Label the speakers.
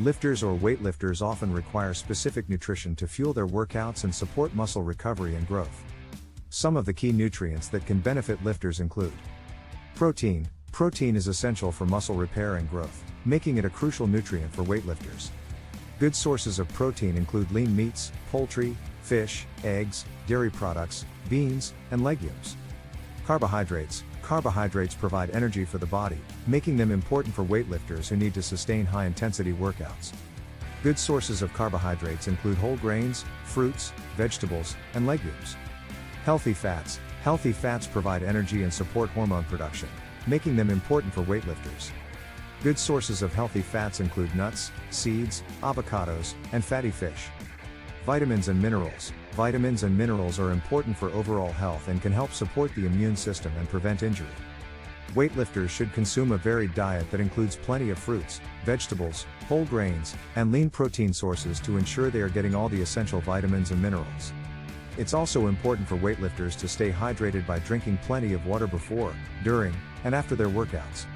Speaker 1: Lifters or weightlifters often require specific nutrition to fuel their workouts and support muscle recovery and growth. Some of the key nutrients that can benefit lifters include protein. Protein is essential for muscle repair and growth, making it a crucial nutrient for weightlifters. Good sources of protein include lean meats, poultry, fish, eggs, dairy products, beans, and legumes. Carbohydrates. Carbohydrates provide energy for the body, making them important for weightlifters who need to sustain high-intensity workouts. Good sources of carbohydrates include whole grains, fruits, vegetables, and legumes. Healthy fats. Healthy fats provide energy and support hormone production, making them important for weightlifters. Good sources of healthy fats include nuts, seeds, avocados, and fatty fish. Vitamins and minerals. Vitamins and minerals are important for overall health and can help support the immune system and prevent injury. Weightlifters should consume a varied diet that includes plenty of fruits, vegetables, whole grains, and lean protein sources to ensure they are getting all the essential vitamins and minerals. It's also important for weightlifters to stay hydrated by drinking plenty of water before, during, and after their workouts.